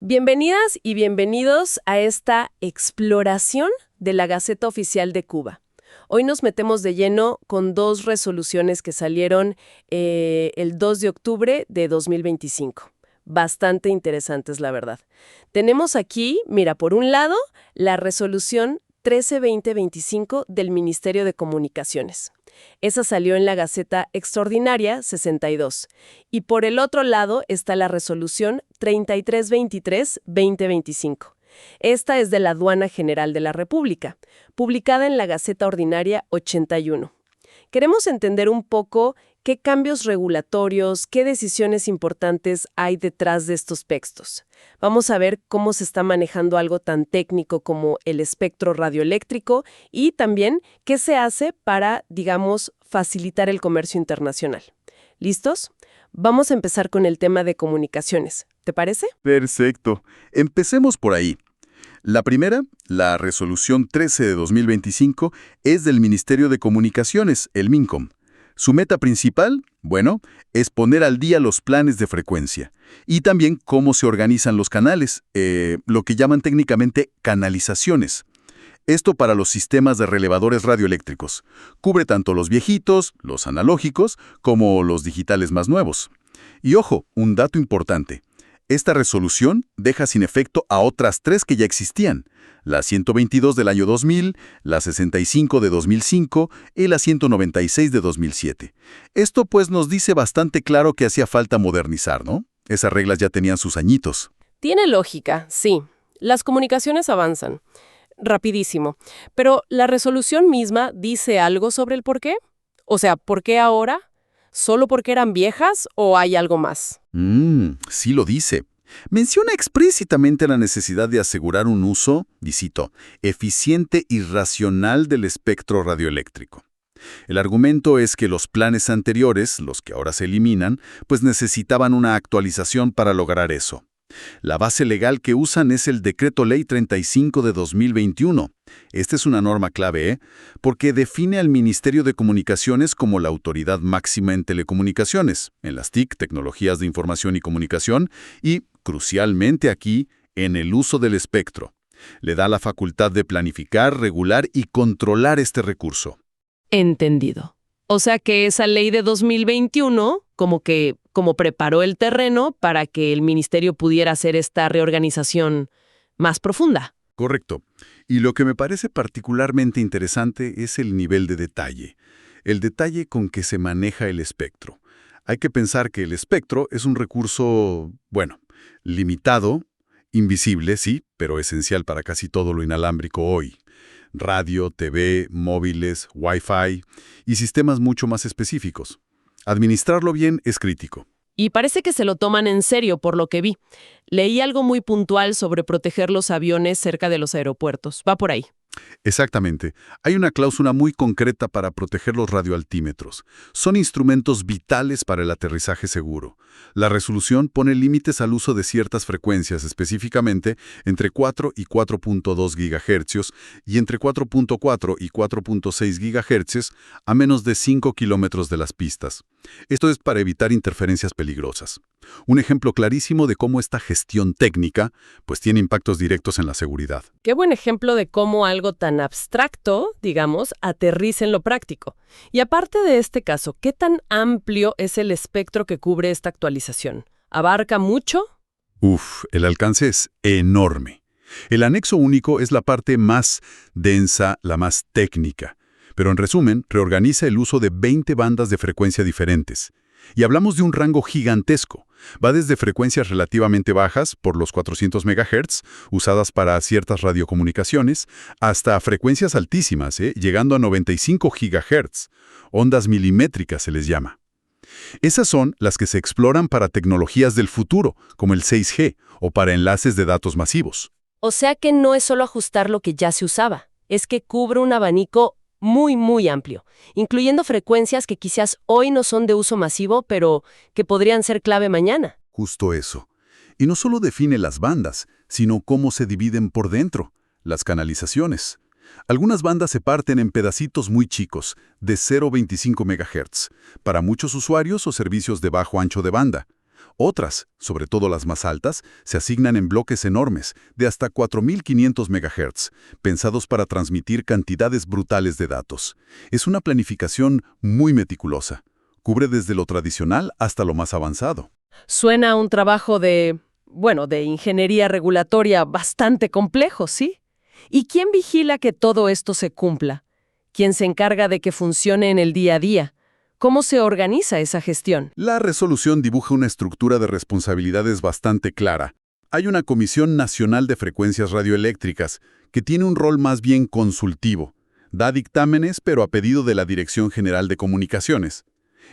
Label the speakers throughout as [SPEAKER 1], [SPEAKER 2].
[SPEAKER 1] Bienvenidas y bienvenidos a esta exploración de la Gaceta Oficial de Cuba. Hoy nos metemos de lleno con dos resoluciones que salieron el 2 de octubre de 2025. Bastante interesantes, la verdad. Tenemos aquí, mira, por un lado, la resolución 13-2025 del Ministerio de Comunicaciones. Esa salió en la Gaceta Extraordinaria 62. Y por el otro lado está la resolución 3323-2025. Esta es de la Aduana General de la República, publicada en la Gaceta Ordinaria 81. Queremos entender un poco qué cambios regulatorios, qué decisiones importantes hay detrás de estos textos. Vamos a ver cómo se está manejando algo tan técnico como el espectro radioeléctrico y también qué se hace para, digamos, facilitar el comercio internacional. ¿Listos? Vamos a empezar con el tema de comunicaciones. ¿Te parece?
[SPEAKER 2] Perfecto. Empecemos por ahí. La primera, la resolución 13 de 2025, es del Ministerio de Comunicaciones, el MINCOM. Su meta principal, bueno, es poner al día los planes de frecuencia y también cómo se organizan los canales, lo que llaman técnicamente canalizaciones. Esto para los sistemas de relevadores radioeléctricos. Cubre tanto los viejitos, los analógicos, como los digitales más nuevos. Y ojo, un dato importante. Esta resolución deja sin efecto a otras tres que ya existían, la 122 del año 2000, la 65 de 2005 y la 196 de 2007. Esto pues nos dice bastante claro que hacía falta modernizar, ¿no? Esas reglas ya tenían sus añitos.
[SPEAKER 1] Tiene lógica, sí. Las comunicaciones avanzan. Rapidísimo. Pero ¿la resolución misma dice algo sobre el por qué? O sea, ¿por qué ahora? ¿Solo porque eran viejas o hay algo más?
[SPEAKER 2] Sí lo dice. Menciona explícitamente la necesidad de asegurar un uso, y cito, eficiente y racional del espectro radioeléctrico. El argumento es que los planes anteriores, los que ahora se eliminan, pues necesitaban una actualización para lograr eso. La base legal que usan es el Decreto Ley 35 de 2021. Esta es una norma clave, porque define al Ministerio de Comunicaciones como la autoridad máxima en telecomunicaciones, en las TIC, Tecnologías de Información y Comunicación, y, crucialmente aquí, en el uso del espectro. Le da la facultad de planificar, regular y controlar este recurso.
[SPEAKER 1] Entendido. O sea que esa ley de 2021 como preparó el terreno para que el ministerio pudiera hacer esta reorganización más profunda.
[SPEAKER 2] Correcto. Y lo que me parece particularmente interesante es el nivel de detalle. El detalle con que se maneja el espectro. Hay que pensar que el espectro es un recurso, bueno, limitado, invisible, sí, pero esencial para casi todo lo inalámbrico hoy. Radio, TV, móviles, Wi-Fi y sistemas mucho más específicos. Administrarlo bien es crítico.
[SPEAKER 1] Y parece que se lo toman en serio por lo que vi. Leí algo muy puntual sobre proteger los aviones cerca de los aeropuertos. Va por ahí.
[SPEAKER 2] Exactamente. Hay una cláusula muy concreta para proteger los radioaltímetros. Son instrumentos vitales para el aterrizaje seguro. La resolución pone límites al uso de ciertas frecuencias, específicamente entre 4 y 4.2 GHz y entre 4.4 y 4.6 GHz a menos de 5 kilómetros de las pistas. Esto es para evitar interferencias peligrosas. Un ejemplo clarísimo de cómo esta gestión técnica pues tiene impactos directos en la seguridad.
[SPEAKER 1] Qué buen ejemplo de cómo algo tan abstracto, digamos, aterriza en lo práctico. Y aparte de este caso, ¿qué tan amplio es el espectro que cubre esta actualización? ¿Abarca mucho?
[SPEAKER 2] El alcance es enorme. El anexo único es la parte más densa, la más técnica. Pero en resumen, reorganiza el uso de 20 bandas de frecuencia diferentes. Y hablamos de un rango gigantesco. Va desde frecuencias relativamente bajas, por los 400 MHz, usadas para ciertas radiocomunicaciones, hasta frecuencias altísimas, llegando a 95 GHz. Ondas milimétricas se les llama. Esas son las que se exploran para tecnologías del futuro, como el 6G, o para enlaces de datos masivos.
[SPEAKER 1] O sea que no es solo ajustar lo que ya se usaba, es que cubre un abanico muy, muy amplio, incluyendo frecuencias que quizás hoy no son de uso masivo, pero que podrían ser clave mañana.
[SPEAKER 2] Justo eso. Y no solo define las bandas, sino cómo se dividen por dentro, las canalizaciones. Algunas bandas se parten en pedacitos muy chicos, de 0,25 MHz, para muchos usuarios o servicios de bajo ancho de banda. Otras, sobre todo las más altas, se asignan en bloques enormes, de hasta 4.500 MHz, pensados para transmitir cantidades brutales de datos. Es una planificación muy meticulosa. Cubre desde lo tradicional hasta lo más avanzado.
[SPEAKER 1] Suena a un trabajo de ingeniería regulatoria bastante complejo, ¿sí? ¿Y quién vigila que todo esto se cumpla? ¿Quién se encarga de que funcione en el día a día? ¿Cómo se organiza esa gestión?
[SPEAKER 2] La resolución dibuja una estructura de responsabilidades bastante clara. Hay una Comisión Nacional de Frecuencias Radioeléctricas, que tiene un rol más bien consultivo. Da dictámenes, pero a pedido de la Dirección General de Comunicaciones.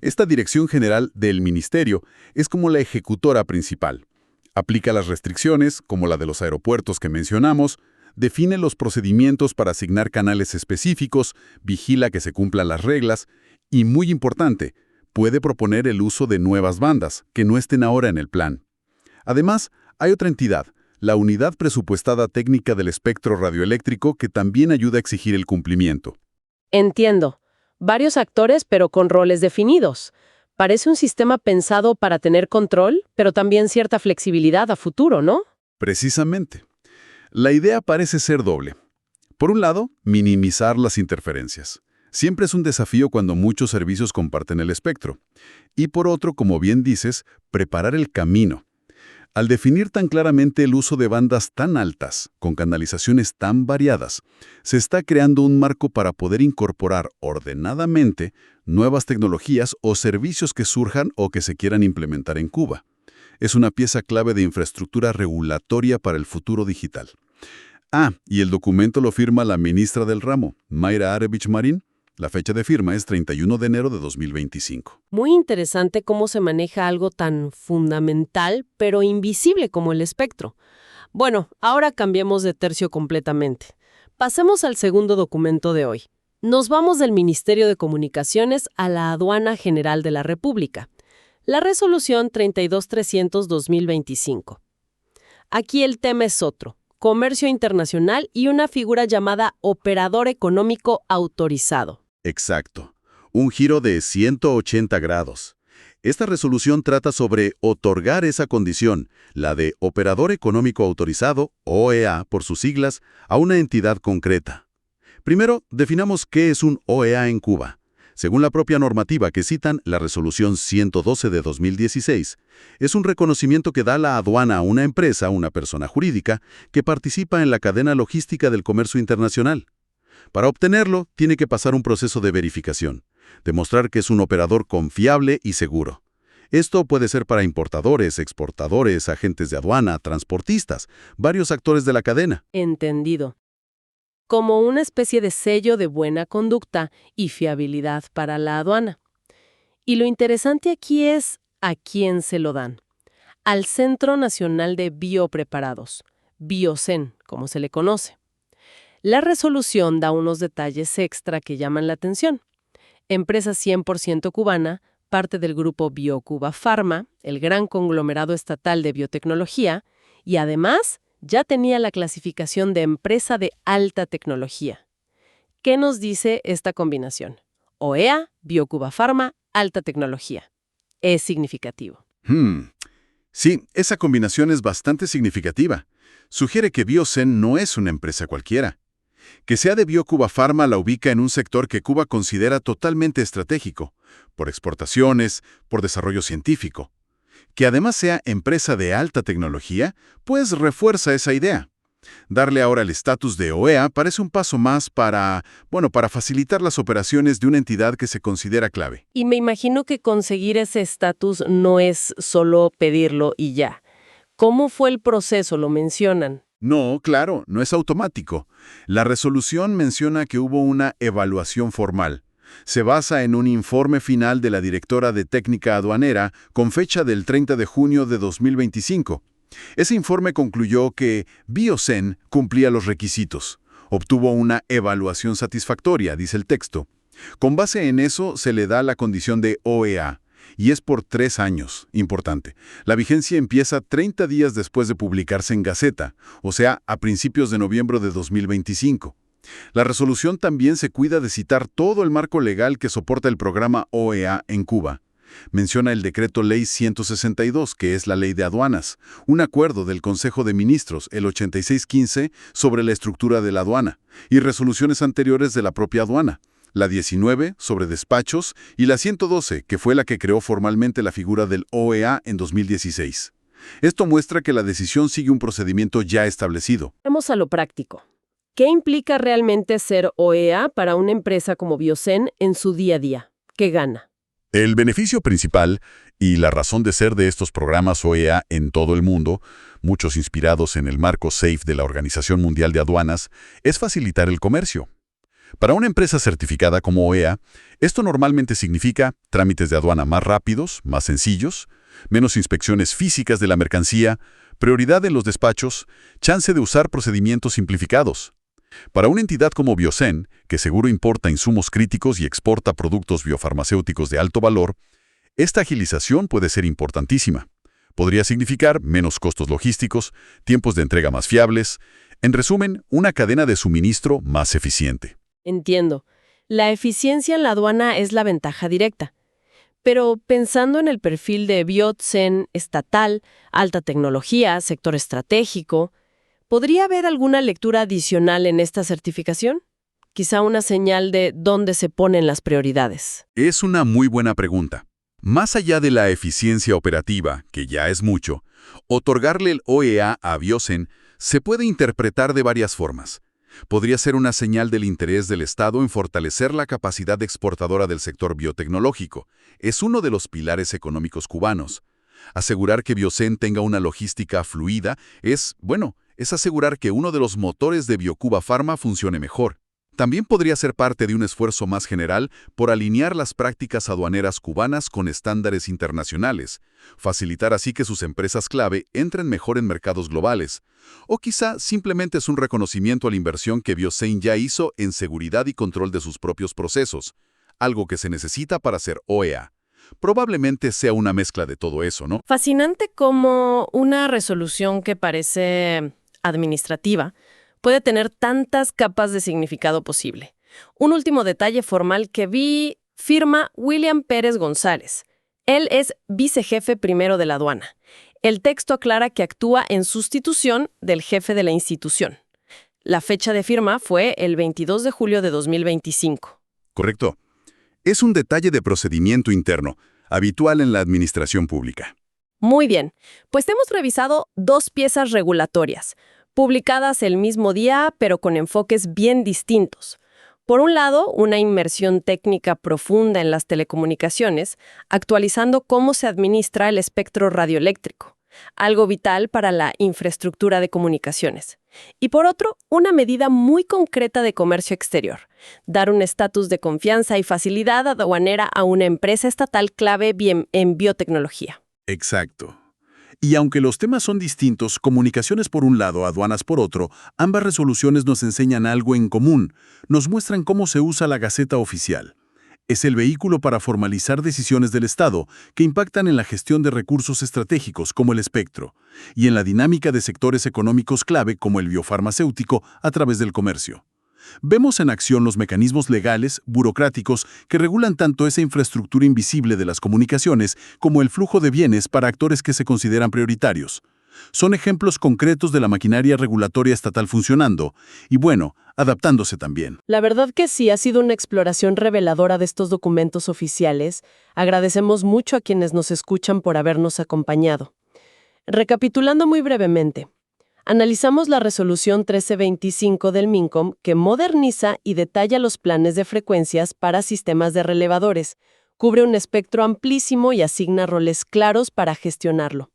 [SPEAKER 2] Esta Dirección General del Ministerio es como la ejecutora principal. Aplica las restricciones, como la de los aeropuertos que mencionamos, define los procedimientos para asignar canales específicos, vigila que se cumplan las reglas y, muy importante, puede proponer el uso de nuevas bandas que no estén ahora en el plan. Además, hay otra entidad, la Unidad Presupuestada Técnica del Espectro Radioeléctrico, que también ayuda a exigir el cumplimiento.
[SPEAKER 1] Entiendo. Varios actores, pero con roles definidos. Parece un sistema pensado para tener control, pero también cierta flexibilidad a futuro, ¿no?
[SPEAKER 2] Precisamente. La idea parece ser doble. Por un lado, minimizar las interferencias. Siempre es un desafío cuando muchos servicios comparten el espectro. Y por otro, como bien dices, preparar el camino. Al definir tan claramente el uso de bandas tan altas, con canalizaciones tan variadas, se está creando un marco para poder incorporar ordenadamente nuevas tecnologías o servicios que surjan o que se quieran implementar en Cuba. Es una pieza clave de infraestructura regulatoria para el futuro digital. Y el documento lo firma la ministra del ramo, Mayra Arevich Marín. La fecha de firma es 31 de enero de 2025.
[SPEAKER 1] Muy interesante cómo se maneja algo tan fundamental, pero invisible como el espectro. Bueno, ahora cambiemos de tercio completamente. Pasemos al segundo documento de hoy. Nos vamos del Ministerio de Comunicaciones a la Aduana General de la República. La Resolución 32300-2025. Aquí el tema es otro: comercio internacional y una figura llamada operador económico autorizado.
[SPEAKER 2] Exacto. Un giro de 180 grados. Esta resolución trata sobre otorgar esa condición, la de Operador Económico Autorizado, OEA por sus siglas, a una entidad concreta. Primero, definamos qué es un OEA en Cuba. Según la propia normativa que citan, la Resolución 112 de 2016, es un reconocimiento que da la aduana a una empresa, una persona jurídica, que participa en la cadena logística del comercio internacional. Para obtenerlo, tiene que pasar un proceso de verificación, demostrar que es un operador confiable y seguro. Esto puede ser para importadores, exportadores, agentes de aduana, transportistas, varios actores de la cadena.
[SPEAKER 1] Entendido. Como una especie de sello de buena conducta y fiabilidad para la aduana. Y lo interesante aquí es a quién se lo dan. Al Centro Nacional de Biopreparados, Biocen, como se le conoce. La resolución da unos detalles extra que llaman la atención. Empresa 100% cubana, parte del grupo BioCuba Pharma, el gran conglomerado estatal de biotecnología, y además ya tenía la clasificación de empresa de alta tecnología. ¿Qué nos dice esta combinación? OEA, BioCuba Pharma, alta tecnología. Es significativo.
[SPEAKER 2] Sí, esa combinación es bastante significativa. Sugiere que Biocen no es una empresa cualquiera. Que sea de BioCuba Pharma la ubica en un sector que Cuba considera totalmente estratégico, por exportaciones, por desarrollo científico. Que además sea empresa de alta tecnología, pues refuerza esa idea. Darle ahora el estatus de OEA parece un paso más para facilitar las operaciones de una entidad que se considera clave.
[SPEAKER 1] Y me imagino que conseguir ese estatus no es solo pedirlo y ya. ¿Cómo fue el proceso? ¿Lo mencionan?
[SPEAKER 2] No, claro, no es automático. La resolución menciona que hubo una evaluación formal. Se basa en un informe final de la directora de técnica aduanera con fecha del 30 de junio de 2025. Ese informe concluyó que Biocen cumplía los requisitos. Obtuvo una evaluación satisfactoria, dice el texto. Con base en eso se le da la condición de OEA. Y es por 3 años, importante. La vigencia empieza 30 días después de publicarse en Gaceta, o sea, a principios de noviembre de 2025. La resolución también se cuida de citar todo el marco legal que soporta el programa OEA en Cuba. Menciona el Decreto Ley 162, que es la Ley de Aduanas, un acuerdo del Consejo de Ministros, el 8615, sobre la estructura de la aduana, y resoluciones anteriores de la propia aduana, la 19 sobre despachos y la 112, que fue la que creó formalmente la figura del OEA en 2016. Esto muestra que la decisión sigue un procedimiento ya establecido.
[SPEAKER 1] Vamos a lo práctico. ¿Qué implica realmente ser OEA para una empresa como Biosen en su día a día? ¿Qué gana?
[SPEAKER 2] El beneficio principal y la razón de ser de estos programas OEA en todo el mundo, muchos inspirados en el marco SAFE de la Organización Mundial de Aduanas, es facilitar el comercio. Para una empresa certificada como OEA, esto normalmente significa trámites de aduana más rápidos, más sencillos, menos inspecciones físicas de la mercancía, prioridad en los despachos, chance de usar procedimientos simplificados. Para una entidad como Biosen, que seguro importa insumos críticos y exporta productos biofarmacéuticos de alto valor, esta agilización puede ser importantísima. Podría significar menos costos logísticos, tiempos de entrega más fiables, en resumen, una cadena de suministro más eficiente.
[SPEAKER 1] Entiendo. La eficiencia en la aduana es la ventaja directa. Pero pensando en el perfil de Biosen estatal, alta tecnología, sector estratégico, ¿podría haber alguna lectura adicional en esta certificación? Quizá una señal de dónde se ponen las prioridades.
[SPEAKER 2] Es una muy buena pregunta. Más allá de la eficiencia operativa, que ya es mucho, otorgarle el OEA a Biosen se puede interpretar de varias formas. Podría ser una señal del interés del Estado en fortalecer la capacidad exportadora del sector biotecnológico. Es uno de los pilares económicos cubanos. Asegurar que Biosen tenga una logística fluida es asegurar que uno de los motores de BioCuba Pharma funcione mejor. También podría ser parte de un esfuerzo más general por alinear las prácticas aduaneras cubanas con estándares internacionales, facilitar así que sus empresas clave entren mejor en mercados globales. O quizá simplemente es un reconocimiento a la inversión que Biosen ya hizo en seguridad y control de sus propios procesos, algo que se necesita para ser OEA. Probablemente sea una mezcla de todo eso, ¿no?
[SPEAKER 1] Fascinante cómo una resolución que parece administrativa puede tener tantas capas de significado posible. Un último detalle formal que vi firma William Pérez González. Él es vicejefe primero de la aduana. El texto aclara que actúa en sustitución del jefe de la institución. La fecha de firma fue el 22 de julio de 2025.
[SPEAKER 2] Correcto. Es un detalle de procedimiento interno, habitual en la administración pública.
[SPEAKER 1] Muy bien, pues hemos revisado 2 piezas regulatorias, publicadas el mismo día, pero con enfoques bien distintos. Por un lado, una inmersión técnica profunda en las telecomunicaciones, actualizando cómo se administra el espectro radioeléctrico, algo vital para la infraestructura de comunicaciones. Y por otro, una medida muy concreta de comercio exterior, dar un estatus de confianza y facilidad aduanera a una empresa estatal clave en biotecnología.
[SPEAKER 2] Exacto. Y aunque los temas son distintos, comunicaciones por un lado, aduanas por otro, ambas resoluciones nos enseñan algo en común, nos muestran cómo se usa la Gaceta Oficial. Es el vehículo para formalizar decisiones del Estado que impactan en la gestión de recursos estratégicos como el espectro y en la dinámica de sectores económicos clave como el biofarmacéutico a través del comercio. Vemos en acción los mecanismos legales, burocráticos, que regulan tanto esa infraestructura invisible de las comunicaciones como el flujo de bienes para actores que se consideran prioritarios. Son ejemplos concretos de la maquinaria regulatoria estatal funcionando y, adaptándose también.
[SPEAKER 1] La verdad que sí, ha sido una exploración reveladora de estos documentos oficiales. Agradecemos mucho a quienes nos escuchan por habernos acompañado. Recapitulando muy brevemente, analizamos la resolución 1325 del MINCOM que moderniza y detalla los planes de frecuencias para sistemas de relevadores, cubre un espectro amplísimo y asigna roles claros para gestionarlo.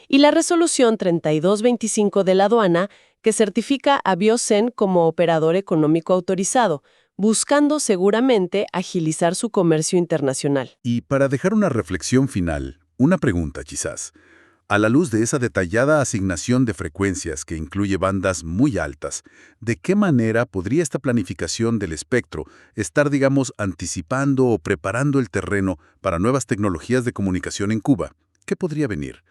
[SPEAKER 1] Y la resolución 3225 de la aduana que certifica a Biosen como operador económico autorizado, buscando seguramente agilizar su comercio internacional.
[SPEAKER 2] Y para dejar una reflexión final, una pregunta quizás. A la luz de esa detallada asignación de frecuencias que incluye bandas muy altas, ¿de qué manera podría esta planificación del espectro estar, anticipando o preparando el terreno para nuevas tecnologías de comunicación en Cuba? ¿Qué podría venir?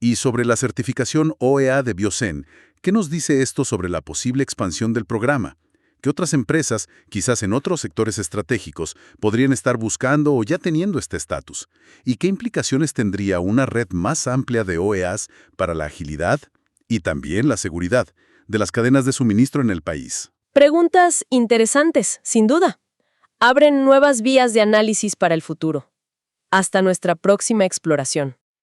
[SPEAKER 2] Y sobre la certificación OEA de Biosen, ¿qué nos dice esto sobre la posible expansión del programa? ¿Qué otras empresas, quizás en otros sectores estratégicos, podrían estar buscando o ya teniendo este estatus? ¿Y qué implicaciones tendría una red más amplia de OEAs para la agilidad y también la seguridad de las cadenas de suministro en el país?
[SPEAKER 1] Preguntas interesantes, sin duda. Abren nuevas vías de análisis para el futuro. Hasta nuestra próxima exploración.